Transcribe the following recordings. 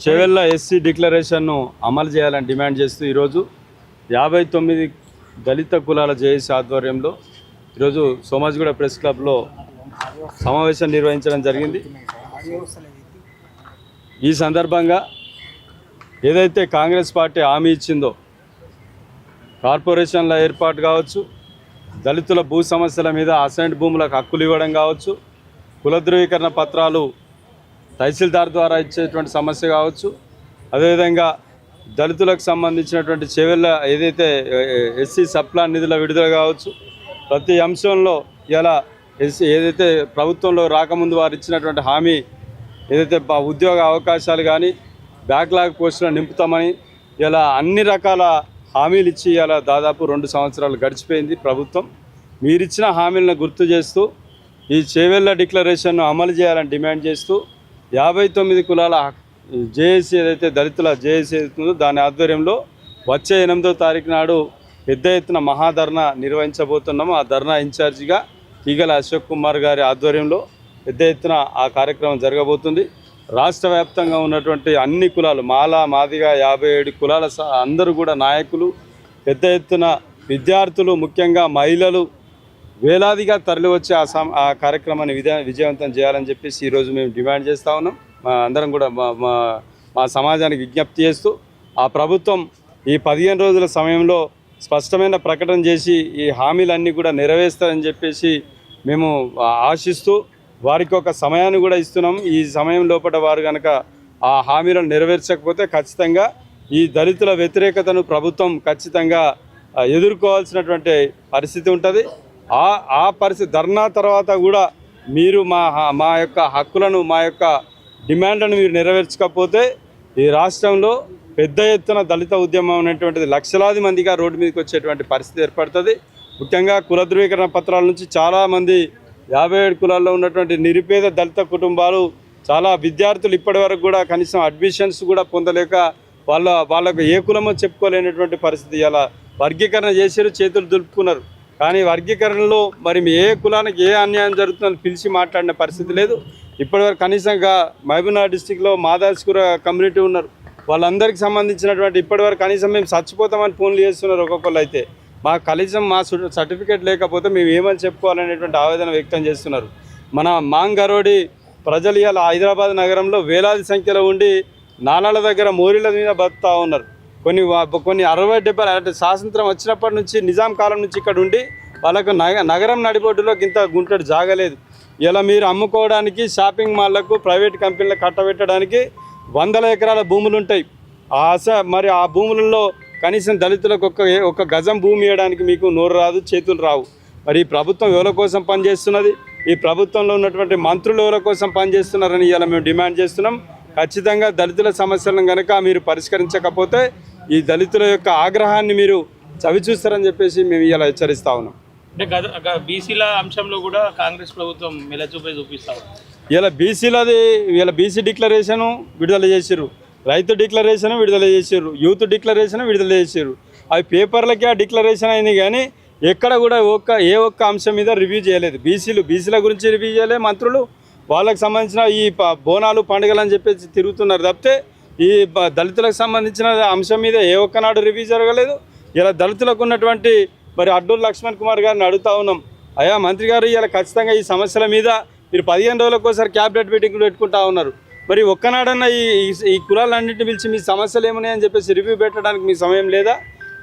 Chevella SC డిక్లరేషన్ను అమలు చేయాలని demand చేస్తూ ఈరోజు 59 దళిత కులాల జేఏసీ ఆధ్వర్యంలో ఈరోజు సోమాజిగూడ ప్రెస్ క్లబ్లో సమావేశం నిర్వహించడం జరిగింది. ఈ సందర్భంగా ఏదైతే కాంగ్రెస్ పార్టీ హామీ ఇచ్చిందో కార్పొరేషన్ల ఏర్పాటు కావచ్చు, దళితుల భూ సమస్యల మీద అసైన్డ్ భూములకు హక్కులు ఇవ్వడం కావచ్చు, కుల ధృవీకరణ పత్రాలు తహసీల్దార్ ద్వారా ఇచ్చేటువంటి సమస్య కావచ్చు, అదేవిధంగా దళితులకు సంబంధించినటువంటి చేవెళ్ళ ఏదైతే ఎస్సీ సప్లాన్ నిధుల విడుదల కావచ్చు, ప్రతి అంశంలో ఇలా ఎస్సీ ఏదైతే ప్రభుత్వంలో రాకముందు వారు ఇచ్చినటువంటి హామీ ఏదైతే ఉద్యోగ అవకాశాలు కానీ బ్యాక్లాగ్ పోస్టులను నింపుతామని ఇలా అన్ని రకాల హామీలు ఇచ్చి ఇలా దాదాపు 2 సంవత్సరాలు గడిచిపోయింది ప్రభుత్వం. మీరిచ్చిన హామీలను గుర్తు చేస్తూ ఈ చేవెళ్ళ డిక్లరేషన్ను అమలు చేయాలని డిమాండ్ చేస్తూ 59 కులాల జేఏసీ ఏదైతే దళితుల జేఏసీ అవుతుందో దాని ఆధ్వర్యంలో వచ్చే 8వ తారీఖు నాడు పెద్ద ఎత్తున మహాధర్నా నిర్వహించబోతున్నాము. ఆ ధర్నా ఇన్ఛార్జిగా ఈగల అశోక్ కుమార్ గారి ఆధ్వర్యంలో పెద్ద ఎత్తున ఆ కార్యక్రమం జరగబోతుంది. రాష్ట్ర వ్యాప్తంగా ఉన్నటువంటి అన్ని కులాలు మాల మాదిగా 57 కులాల అందరూ కూడా నాయకులు, పెద్ద ఎత్తున విద్యార్థులు, ముఖ్యంగా మహిళలు వేలాదిగా తరలి వచ్చి ఆ కార్యక్రమాన్ని విజయవంతం చేయాలని చెప్పేసి ఈరోజు మేము డిమాండ్ చేస్తూ ఉన్నాం. మా అందరం కూడా మా సమాజానికి విజ్ఞప్తి చేస్తూ ఆ ప్రభుత్వం ఈ 15 రోజుల సమయంలో స్పష్టమైన ప్రకటన చేసి ఈ హామీలన్నీ కూడా నెరవేరుస్తారని చెప్పేసి మేము ఆశిస్తూ వారికి ఒక సమయాన్ని కూడా ఇస్తున్నాము. ఈ సమయం లోపల వారు కనుక ఆ హామీలను నెరవేర్చకపోతే ఖచ్చితంగా ఈ దళితుల వ్యతిరేకతను ప్రభుత్వం ఖచ్చితంగా ఎదుర్కోవాల్సినటువంటి పరిస్థితి ఉంటుంది. ఆ పరిస్థితి ధర్నా తర్వాత కూడా మీరు మా యొక్క హక్కులను, మా యొక్క డిమాండ్లను మీరు నెరవేర్చకపోతే ఈ రాష్ట్రంలో పెద్ద ఎత్తున దళిత ఉద్యమం అనేటువంటిది లక్షలాది మందిగా రోడ్డు మీదకి వచ్చేటువంటి పరిస్థితి ఏర్పడుతుంది. ముఖ్యంగా కుల ధృవీకరణ పత్రాల నుంచి చాలామంది 57 కులాల్లో ఉన్నటువంటి నిరుపేద దళిత కుటుంబాలు, చాలా విద్యార్థులు ఇప్పటి వరకు కూడా కనీసం అడ్మిషన్స్ కూడా పొందలేక వాళ్ళకు ఏ కులమో చెప్పుకోలేనటువంటి పరిస్థితి. ఇలా వర్గీకరణ చేశారు, చేతులు దులుపుకున్నారు. కానీ వర్గీకరణలో మరి ఏ కులానికి ఏ అన్యాయం జరుగుతుందని పిలిచి మాట్లాడిన పరిస్థితి లేదు. ఇప్పటివరకు కనీసంగా మహబూబ్నగర్ డిస్టిక్లో మాదాస్కూర కమ్యూనిటీ ఉన్నారు. వాళ్ళందరికీ సంబంధించినటువంటి ఇప్పటివరకు కనీసం మేము చచ్చిపోతామని ఫోన్లు చేస్తున్నారు ఒక్కొక్కళ్ళు. అయితే మాకు కనీసం మా సర్టిఫికేట్ లేకపోతే మేము ఏమని చెప్పుకోవాలనేటువంటి ఆవేదన వ్యక్తం చేస్తున్నారు. మన మాంగరోడి ప్రజలు ఇలా హైదరాబాద్ నగరంలో వేలాది సంఖ్యలో ఉండి నాలాల దగ్గర మోరీల మీద బతుకుతూ ఉన్నారు. కొన్ని 60-70 అంటే స్వాతంత్రం వచ్చినప్పటి నుంచి నిజాం కాలం నుంచి ఇక్కడ ఉండి వాళ్ళకు నగరం నడిబొడ్డులో ఇంత గుంటడు జాగలేదు. ఇలా మీరు అమ్ముకోవడానికి షాపింగ్ మాల్లకు, ప్రైవేట్ కంపెనీలకు కట్టబెట్టడానికి 100 ఎకరాల భూములు ఉంటాయి. మరి ఆ భూములలో కనీసం దళితులకు ఒక గజం భూమి ఇవ్వడానికి మీకు నోరు రాదు, చేతులు రావు. మరి ఈ ప్రభుత్వం ఎవరి కోసం పనిచేస్తున్నది? ఈ ప్రభుత్వంలో ఉన్నటువంటి మంత్రులు ఎవరి కోసం పనిచేస్తున్నారని ఇలా మేము డిమాండ్ చేస్తున్నాం. ఖచ్చితంగా దళితుల సమస్యలను కనుక మీరు పరిష్కరించకపోతే ఈ దళితుల యొక్క ఆగ్రహాన్ని మీరు చవిచూస్తారని చెప్పేసి మేము ఇలా హెచ్చరిస్తా ఉన్నాం. అంటే బీసీల అంశంలో కూడా కాంగ్రెస్ ప్రభుత్వం మెలచూపే చూపిస్తారు. ఇలా బీసీ డిక్లరేషన్ విడుదల చేసిర్రు, రైతు డిక్లరేషన్ విడుదల చేసిర్రు, యూత్ డిక్లరేషన్ విడుదల చేసిర్రు. అవి పేపర్లకే ఆ డిక్లరేషన్ అయినాయి కానీ ఎక్కడ కూడా ఏ ఒక్క అంశం మీద రివ్యూ చేయలేదు. బీసీల గురించి రివ్యూ చేయలేదు మంత్రులు. వాళ్ళకు సంబంధించిన ఈ బోనాలు పండుగలు అని చెప్పేసి తిరుగుతున్నారు తప్పితే ఈ దళితులకు సంబంధించిన అంశం మీద ఏ ఒక్కనాడు రివ్యూ జరగలేదు. ఇలా దళితులకు ఉన్నటువంటి మరి అడ్డూరు లక్ష్మణ్ కుమార్ గారిని అడుగుతా ఉన్నాం, అయ్యా మంత్రి గారు ఇలా ఖచ్చితంగా ఈ సమస్యల మీద మీరు 15 రోజులకోసారి క్యాబినెట్ మీటింగ్లు పెట్టుకుంటా ఉన్నారు. మరి ఒక్కనాడన్నా ఈ కులాలన్నింటినీ పిలిచి మీ సమస్యలు ఏమున్నాయని చెప్పేసి రివ్యూ పెట్టడానికి మీ సమయం లేదా?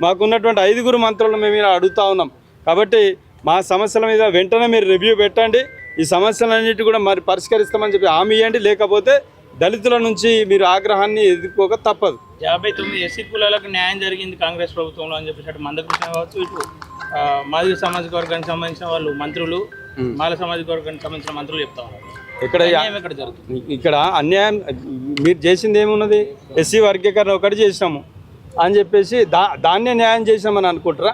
మాకున్నటువంటి 5 మంత్రులను మేము ఇలా అడుగుతా ఉన్నాం. కాబట్టి మా సమస్యల మీద వెంటనే మీరు రివ్యూ పెట్టండి, ఈ సమస్యలన్నిటి కూడా మరి పరిష్కరిస్తామని చెప్పి హామీ ఇవ్వండి. లేకపోతే దళితుల నుంచి మీరు ఆగ్రహాన్ని ఎదుర్కోక తప్పదు. 59 ఎస్సీ కులాలకు న్యాయం జరిగింది కాంగ్రెస్ ప్రభుత్వంలో అని చెప్పేసి అటు మందకృష్ణ కావచ్చు, ఇటు మాదిగ సామాజిక వర్గానికి సంబంధించిన వాళ్ళు మంత్రులు, మాల సామాజిక వర్గానికి సంబంధించిన మంత్రులు చెప్తా ఉన్నారు. ఇక్కడ జరుగుతుంది. ఇక్కడ అన్యాయం మీరు చేసింది ఏమున్నది? ఎస్సీ వర్గీకరణ ఒకటి చేసినాము అని చెప్పేసి దాన్నే న్యాయం చేసినామని అనుకుంటారా?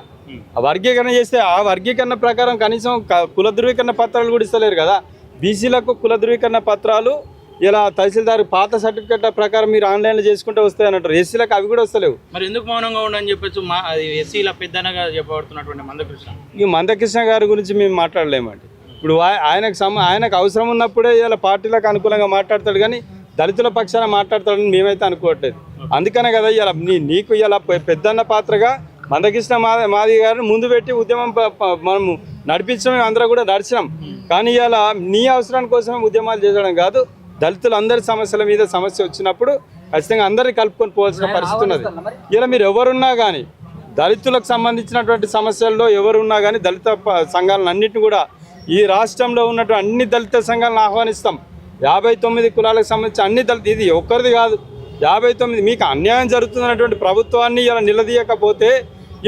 వర్గీకరణ చేస్తే ఆ వర్గీకరణ ప్రకారం కనీసం కుల ధృవీకరణ పత్రాలు కూడా ఇస్తలేరు కదా. బీసీలకు కుల ధృవీకరణ పత్రాలు ఇలా తహసీల్దార్ పాత సర్టిఫికేట్ ప్రకారం మీరు ఆన్లైన్లో చేసుకుంటే వస్తాయనంటారు. ఎస్సీలకు అవి కూడా వస్తలేవు. మరి ఎందుకు మౌనంగా ఉండని చెప్పచ్చు ఎస్సీల పెద్దనగా చెప్పబడుతున్నటువంటి మందకృష్ణ. ఈ మందకృష్ణ గారి గురించి మేము మాట్లాడలేమండి. ఇప్పుడు ఆయనకు అవసరం ఉన్నప్పుడే ఇలా పార్టీలకు అనుకూలంగా మాట్లాడతాడు కానీ దళితుల పక్షాన మాట్లాడతాడని మేమైతే అనుకోవట్లేదు. అందుకనే కదా ఇలా నీకు ఇలా పెద్దన్న పాత్రగా మందకృష్ణ మాది గారిని ముందు పెట్టి ఉద్యమం మనము నడిపించడం, అందరూ కూడా నడిచినాం. కానీ ఇలా నీ అవసరాని కోసమే ఉద్యమాలు చేయడం కాదు, దళితులందరి సమస్యల మీద సమస్య వచ్చినప్పుడు ఖచ్చితంగా అందరినీ కలుపుకొని పోవాల్సిన పరిస్థితి ఉన్నది. ఇలా మీరు ఎవరున్నా కానీ దళితులకు సంబంధించినటువంటి సమస్యల్లో ఎవరున్నా కానీ దళిత సంఘాలను అన్నింటినీ కూడా ఈ రాష్ట్రంలో ఉన్నటువంటి అన్ని దళిత సంఘాలను ఆహ్వానిస్తాం. 59 కులాలకు సంబంధించి అన్ని దళిత, ఇది ఒక్కరిది కాదు 59. మీకు అన్యాయం జరుగుతున్నటువంటి ప్రభుత్వాన్ని ఇలా నిలదీయకపోతే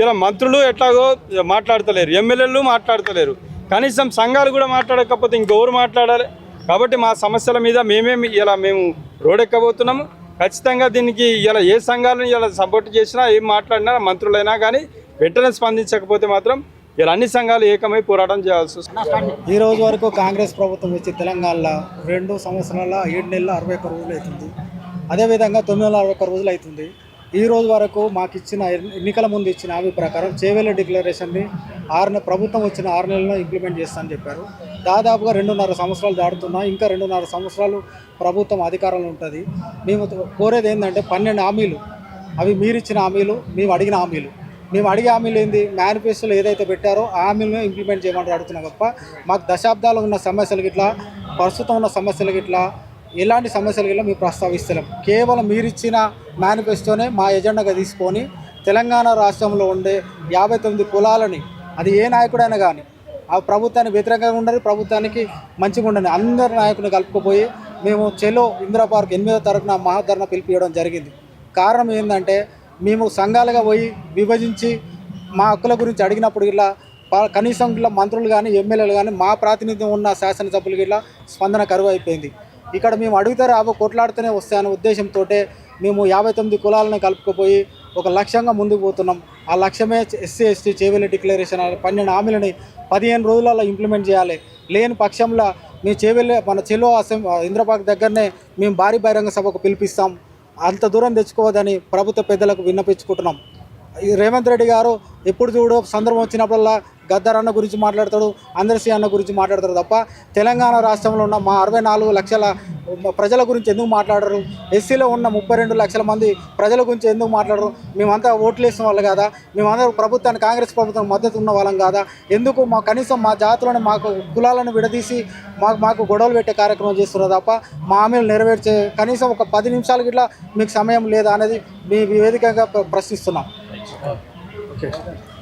ఇలా మంత్రులు ఎట్లాగో మాట్లాడతలేరు, ఎమ్మెల్యేలు మాట్లాడతలేరు, కనీసం సంఘాలు కూడా మాట్లాడకపోతే ఇంకెవరు మాట్లాడాలి? కాబట్టి మా సమస్యల మీద మేము రోడెక్కబోతున్నాము. ఖచ్చితంగా దీనికి ఇలా ఏ సంఘాలను ఇలా సపోర్ట్ చేసినా ఏం మాట్లాడినా మంత్రులైనా కానీ వెంటనే స్పందించకపోతే మాత్రం ఇలా అన్ని సంఘాలు ఏకమై పోరాటం చేయాల్సి వస్తుంది. ఈ రోజు వరకు కాంగ్రెస్ ప్రభుత్వం వచ్చి తెలంగాణలో 2 సంవత్సరాల 7 నెలల 61 రోజులు అవుతుంది. అదేవిధంగా 961 రోజులు అవుతుంది. ఈ రోజు వరకు మాకు ఇచ్చిన ఎన్నికల ముందు ఇచ్చిన హామీ ప్రకారం చేవెళ్ళ డిక్లరేషన్ని ప్రభుత్వం వచ్చిన 6 నెలల్లో ఇంప్లిమెంట్ చేస్తామని చెప్పారు. దాదాపుగా 2.5 సంవత్సరాలు దాటుతున్నా, ఇంకా 2.5 సంవత్సరాలు ప్రభుత్వం అధికారంలో ఉంటుంది. మేము కోరేది ఏంటంటే 12 హామీలు, అవి మీరు ఇచ్చిన హామీలు, మేము అడిగిన హామీలు. మేము అడిగే హామీలు ఏంది, మేనిఫెస్టోలో ఏదైతే పెట్టారో ఆ హామీలను ఇంప్లిమెంట్ చేయమంటారు అడుగుతున్నాం తప్ప మాకు దశాబ్దాలు ఉన్న సమస్యలు గిట్లా, ప్రస్తుతం ఉన్న సమస్యలు గిట్లా, ఎలాంటి సమస్యలు గిట్లా మేము ప్రస్తావిస్తలేం. కేవలం మీరు ఇచ్చిన మేనిఫెస్టోనే మా ఎజెండాగా తీసుకొని తెలంగాణ రాష్ట్రంలో ఉండే 59 కులాలని, అది ఏ నాయకుడైనా కానీ ఆ ప్రభుత్వానికి వ్యతిరేకంగా ఉండని, ప్రభుత్వానికి మంచిగా ఉండని అందరి నాయకుని కలుపుకుపోయి మేము చెలో ఇందిరా పార్క్ 8వ తారీఖున మహాధరణ పిలిపియడం జరిగింది. కారణం ఏంటంటే మేము సంఘాలుగా పోయి విభజించి మా హక్కుల గురించి అడిగినప్పుడు ఇలా కనీసం ఇలా మంత్రులు కానీ ఎమ్మెల్యేలు కానీ మా ప్రాతినిధ్యం ఉన్న శాసనసభ్యులకి ఇలా స్పందన కరువు అయిపోయింది. ఇక్కడ మేము అడిగితే కొట్లాడుతూనే వస్తాయనే ఉద్దేశంతో మేము 59 కులాలను కలుపుకుపోయి ఒక లక్ష్యంగా ముందుకు పోతున్నాం. ఆ లక్ష్యమే ఎస్సీ ఎస్టీ చేవెళ్ళ డిక్లరేషన్ 12 హామీలని 15 రోజులలో ఇంప్లిమెంట్ చేయాలి. లేని పక్షంలో మేము మన చెలో ఇందిరా పార్క్ దగ్గరనే మేము భారీ బహిరంగ సభకు పిలిపిస్తాం. అంత దూరం తెచ్చుకోవద్దని ప్రభుత్వ పెద్దలకు విన్నపించుకుంటున్నాం. రేవంత్ రెడ్డి గారు ఎప్పుడు చూడు సందర్భం వచ్చినప్పుడల్లా గద్దర్ అన్న గురించి మాట్లాడతాడు, అందర్శి అన్న గురించి మాట్లాడతారు తప్ప తెలంగాణ రాష్ట్రంలో ఉన్న మా 64 లక్షల ప్రజల గురించి ఎందుకు మాట్లాడరు? ఎస్సీలో ఉన్న 32 లక్షల మంది ప్రజల గురించి ఎందుకు మాట్లాడరు? మేమంతా ఓట్లు వేసిన వాళ్ళు కాదా? మేమందరూ ప్రభుత్వాన్ని, కాంగ్రెస్ ప్రభుత్వం మద్దతు ఉన్న వాళ్ళం కాదా? ఎందుకు కనీసం మా జాతులను, మాకు కులాలను విడదీసి మాకు గొడవలు పెట్టే కార్యక్రమం చేస్తున్నారు తప్ప మా హామీలు నెరవేర్చే కనీసం ఒక 10 నిమిషాలకి ఇట్లా మీకు సమయం లేదా అనేది మీ వేదికగా ప్రశ్నిస్తున్నాం.